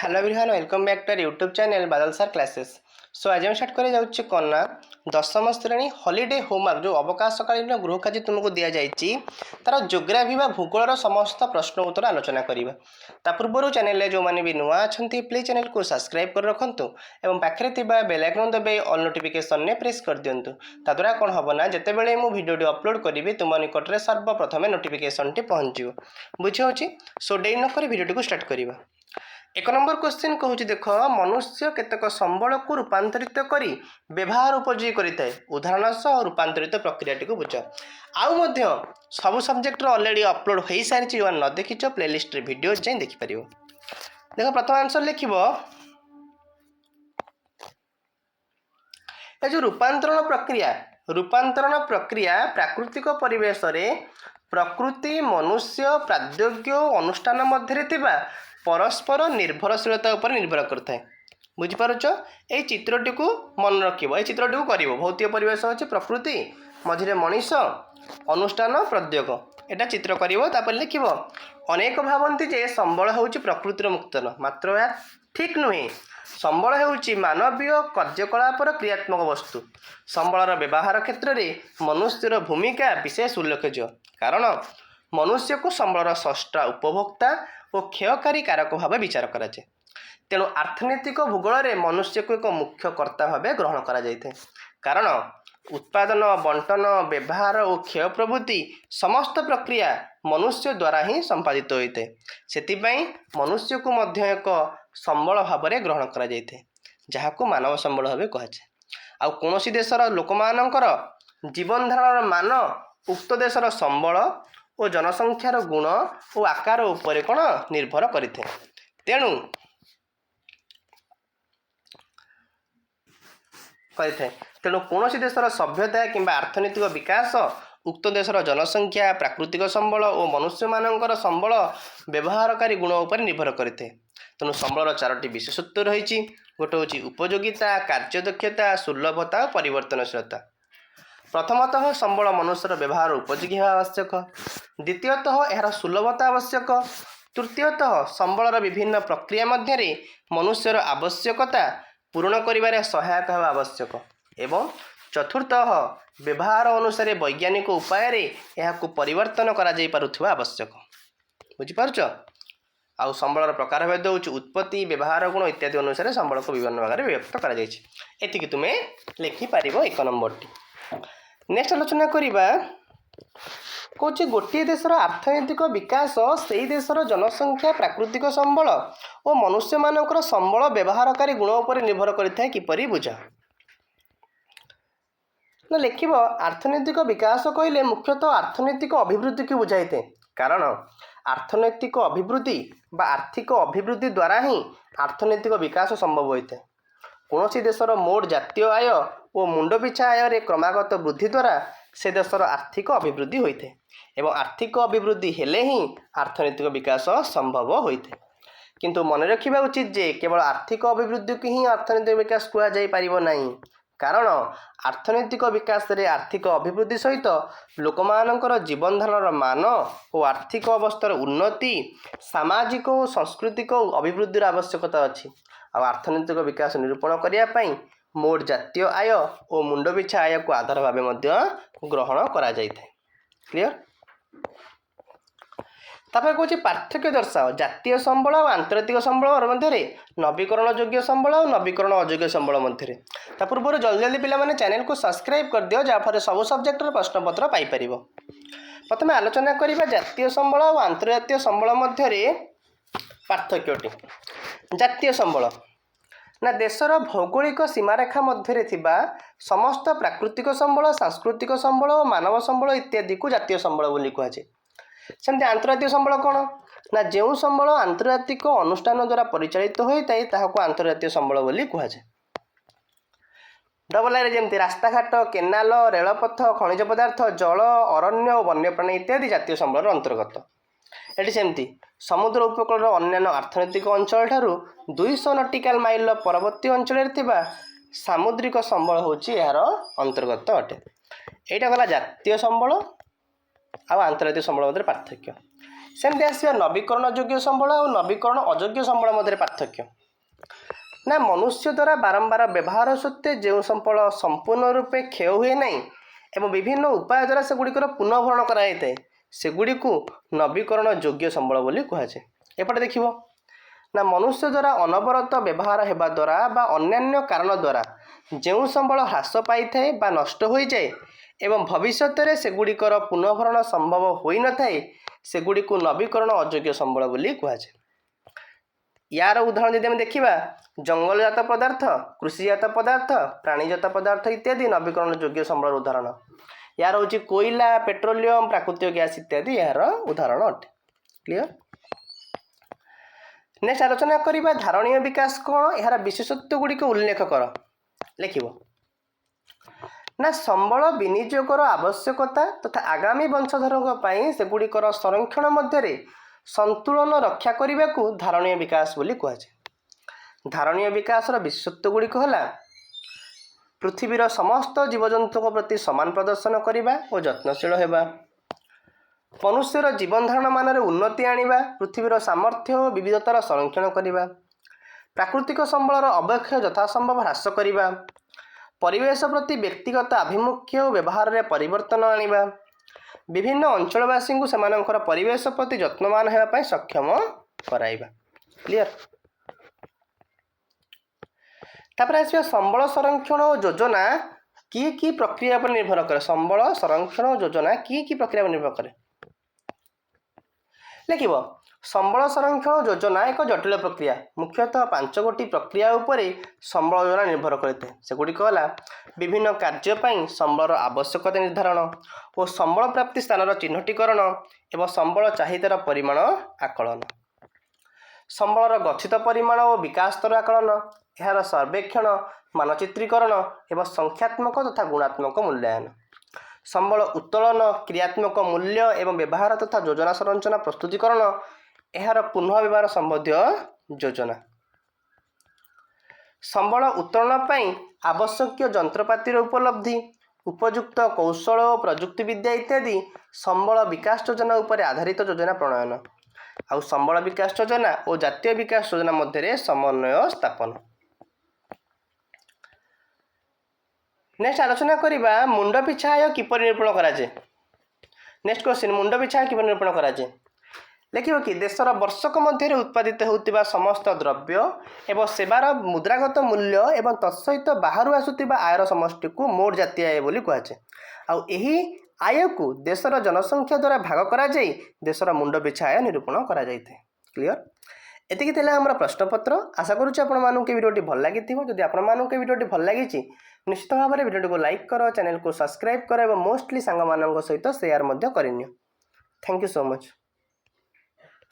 Hello everyone welcome back to our YouTube channel Badal sir classes. So आज हम start कर जाऊँ कौन ना दशम श्रेणी हॉलीडे होमवर्क जो अवकाशकालीन गृह कार्य तुमको दि जाएगी तार ज्योग्राफी व भूगोलर समस्त प्रश्न उत्तर आलोचना करवा। ता पूर्व चैनल जो मैंने भी नुआ अच्छा प्लीज चैनल को सब्सक्राइब कर रखु और पाखे बेल आइकन दबे ऑल नोटिफिकेशन ने प्रेस कर दिंतु। ताद्वारा कौन हम ना जिते बड़े मुझे भिडियो अपलोड करी तुम निकट में सर्वप्रथम नोटिफिकेशन टी पहुँचो बुझे। सो डे नक भिडियो को स्टार्ट करवा। एक नंबर क्वेश्चन कहूँ देख मनुष्य केतक संबल को रूपांतरित करी व्यवहार उपयोगी करें उदाहरण सह रूपांतरित प्रक्रिया टी बुझ। आउ सब सब्जेक्ट ऑलरेडी अपलोड हो सारी जो न देखिच प्लेलिस्ट वीडियो जाए देखिपर। देख प्रथम आंसर लिख जो रूपांतरण प्रक्रिया प्राकृतिक परिवेश रे प्रकृति मनुष्य प्राद्योग्य अनुष्ठान मध्य परस्पर निर्भरशीलता उपर निर्भर करता है। बुझिपारुच ये चित्रटी को मन रख चित्रटी को कर भौतिक परिवेश अच्छे प्रकृति मझे मनीष अनुष्ठान प्रद्योग एटा चित्र कर लिख अनेक भावती जे संबल हूँ प्रकृतिर मुक्तन मात्र यह ठीक नुहे। संबल हूँ मानवीय कार्यकलापर क्रियात्मक वस्तु। संबलर व्यवहार क्षेत्र में मनुष्यर भूमिका विशेष उल्लेखनीय कारण मनुष्य को संबलर स्रष्टा उपभोक्ता और क्षयकारी कारक भाव विचार कराए। तेणु आर्थनैतिक भूगोल में मनुष्य को एक मुख्य कर्ता भाव ग्रहण कर कारण उत्पादन बंटन व्यवहार और क्षय प्रभृति समस्त प्रक्रिया मनुष्य द्वारा ही संपादित होता है। से मनुष्य को मध्य एक संबल भाव में ग्रहण कर मानव संबल भाव कहुए। आ कौन देशर लोक मानकर जीवन धारण मान उक्त देशर संबल और जनसंख्यार गुण और आकार उपर कौन निर्भर करें। तेणु कौन देशर सभ्यता कि अर्थनैतिक विकास उक्त देशर जनसंख्या प्राकृतिक संबल और मनुष्य मानकर संबल व्यवहारकारी गुण उपर निर्भर करें। तेणु संबलर चारोटी विशेषत्व रही गोटे हूँ उपयोगिता कार्यदक्षता सुलभता और परिवर्तनशीलता। प्रथमतः संबल मनुष्यर व्यवहार उपयोगी होगा आवश्यक। द्वितीयतः यार सुलभता आवश्यक। तृतीयतः संबलर विभिन्न प्रक्रिया मध्य मनुष्यर आवश्यकता पूरण करिबारे सहायक होगा आवश्यक। एवं चतुर्थतः व्यवहार अनुसार वैज्ञानिक उपाय यह परिवर्तन करा जाई पारुथिबा आवश्यक। बुझिपारुच। आउ संबलर प्रकार भेद हूँ उत्पत्ति व्यवहार गुण इत्यादि अनुसार संबल को विभिन्न भाग में व्यक्त कर तुम्हें लिखिपार एक नंबर टी। नेक्स्ट आलोचना करवा कौच गोटे देशर अर्थनैतिक विकास से देशर जनसंख्या प्राकृतिक संबल और मनुष्य मानकर संबल व्यवहारकारी गुण उपर निर्भर करें किपरि बुझ ना लिख। अर्थनैतिक विकास कहले मुख्यतः अर्थनैतिक अभिवृद्धि की बुझाई थे कारण अर्थनैतिक अभिवृद्धि बा आर्थिक अभिवृद्धि द्वारा ही अर्थनैतिक विकास संभव होता है। कौन देशर मोट जातीय आय और मुंड पिछा आय रे क्रमागत वृद्धि द्वारा से देशर आर्थिक अभिवृद्धि होता है एवं आर्थिक अभिवृद्धि हेले ही अर्थनैतिक विकास संभव होता है। किंतु मन रखा उचित जे केवल आर्थिक अभिवृद्धि को ही अर्थनैतिक विकास कहुपर नहीं कारण अर्थनैतिक विकास रे आर्थिक अभिवृद्धि सहित लोक मानकर जीवन धारण मान और आर्थिक अवस्थार उन्नति सामाजिक और सांस्कृतिक अभिवृद्धि आवश्यकता अच्छी। अर्थनैतिक विकास निरूपण करने मोट जातीय आय और मुंड पिछा आय को आधार भाव ग्रहण करा जायते। क्लियर। तापर कौन पार्थक्य दर्शाओ जातीय संबल और आंतर्जातिक संबल मध्य नवीकरण योग्य संबल और नवीकरण अयोग्य संबल मध्य। पूर्व जल्दी जल्दी पिला चैनल को सब्सक्राइब कर दियो जहाँफल सब सब्जेक्टर प्रश्नपत्र पाइपर। प्रथम आलोचना करवा जातीय संबल और आंतर्जातीय संबल मध्य पार्थक्यटी। जातीय संबल ना देशर भौगोलिक सीमारेखा मध्य समस्त प्राकृतिक संबल सांस्कृतिक संबल और मानव संबल इत्यादि को जातीय संबल बोली कहुए। सेमती आंतर्जातीय संबल कौन ना जो संबल आंतर्जातिक अनुष्ठान द्वारा परिचालित होता है ताहाको आंतर्जातीय संबल बोली कहुए। डबल आईरे जमती रास्ताघाट केनाल रेलपथ खनिज पदार्थ जल अरण्य और वन्यप्राणी इत्यादि जातीय संबल अंतर्गत। एटी सेमती समुद्र उपकूल अन्य अर्थनैतिक अंचल ठारू 200 नटिकल माइल परवर्ती अंचल सामुद्रिक संबल हूँ यार अंतर्गत अटे। यहाँ गला जातीय संबल आ आंतर्जातीय संबल मध्य पार्थक्य। सेमती आसवा नवीकरण योग्य संबल और नवीकरण अयोग्य संबल मध्य पार्थक्य ना मनुष्य द्वारा बारंबार व्यवहार सत्वे जो संबल संपूर्ण रूपे क्षय हुए ना एवं विभिन्न उपाय द्वारा सेगुड़िकर पुनर्भरण कराई सेगुड़ी को नवीकरण योग्य संबल बोली कहुए। एपटे देखिए ना मनुष्य द्वारा अनवरत व्यवहार होगा द्वारा बा अन्यान्य कारण द्वारा जो संबल ह्रास पाई थाए बा नष्ट हो जाए एवं भविष्य में सेगुड़िकर पुनर्भरण संभव हो न थाए सेगुड़ी को नवीकरण अयोग्य संबल बोली कहुए। यार उदाहरण यदि आम देखा जंगलजात पदार्थ कृषिजात पदार्थ प्राणीजात पदार्थ इत्यादि नवीकरण योग्य संबल उदाहरण यार हूँ कोयला पेट्रोलियम प्राकृतिक गैस इत्यादि यार उदाहरण अटे। क्लियर। नेक्स्ट आलोचना करवा धारणीय विकास कौन यार विशेषत्व गुड़िक उल्लेख कर लिख ना संबल विनियोगर आवश्यकता तथा आगामी वंशधर सेगुड़िकर संरक्षण मध्य संतुलन रक्षा करने को धारणीय विकास बोली कहुए। धारणीय विकास विशेषत्व गुड़िक है पृथ्वीर समस्त जीवजंतु प्रति समान प्रदर्शन करने और यत्नशील होगा मनुष्यर जीवन धारण मान उन्नति आनिबा पृथ्वीर सामर्थ्य और विविधतार संरक्षण करने प्राकृतिक संबलर अवक्षय यथासंभव ह्रास करने परिवेश प्रति व्यक्तिगत आभिमुख्य और व्यवहार में परिवर्तन आनिबा विभिन्न अंचलवासी को सेमानंकर परिवेश प्रति यत्नवान होगा सक्षम कराइबा। क्लियर। तापर आसवा संबल संरक्षण और योजना की प्रक्रिया पर निर्भर करे। संबल संरक्षण और योजना की प्रक्रिया पर निर्भर करे लिख संबल संरक्षण योजना एक जटिल प्रक्रिया मुख्यतः 5 गोटी प्रक्रिया उपरे संबल योजना निर्भर करते सेगुड़िक है विभिन्न कार्यपाई संबलर आवश्यकता निर्धारण और संबल प्राप्ति स्थान चिन्हटीकरण एवं संबल चाहिदार परिमाण आकलन संबलर गच्छित परिमाण और विकास स्तर आकलन यार सर्वेक्षण मानचित्रीकरण एवं संख्यात्मक तथा गुणात्मक मूल्यांकन संबल उत्तोलन क्रियात्मक मूल्य एवं व्यवहार तथा योजना संरचना प्रस्तुतिकरण यार पुनः व्यवहार संबंधी योजना संबल उत्तोलन पर आवश्यक यंत्रपातिर उपलब्धि उपयुक्त कौशल और प्रजुक्तिविद्या इत्यादि संबल विकास योजना उपर आधारित योजना प्रणयन आउ संबल विकास योजना और जातीय विकास योजना मध्य समन्वय स्थापन। नेक्स्ट आलोचना करवा मुंड पिछा आय किपर निरूपण कराए। नेक्स्ट क्वेश्चन मुंड पिछा आय किपर निरूपण कराए लिखियो कि देशर वर्षक मध्य उत्पादित होता समस्त द्रव्य एवं सेवार मुद्रागत मूल्य एवं तत्सहित बाहर आसुवा आयर समष्टि को मोट जातीय आय बोली कहुए। आउ एही आय को देशर जनसंख्या द्वारा भाग करा जाई देशर मुंड पिछा आय निरूपण करा जाइथे। क्लियर। एतिकी थिला हमर प्रश्नपत्र। आशा करूँ आपण भिडियोटी भल लगी जदि आपण भिडियोटी भल लगी निश्चित भाव में भिडियोटी को लाइक कर चैनल को सब्सक्राइब कर मोस्टली सांग सहित शेयर करनी। Thank you so much.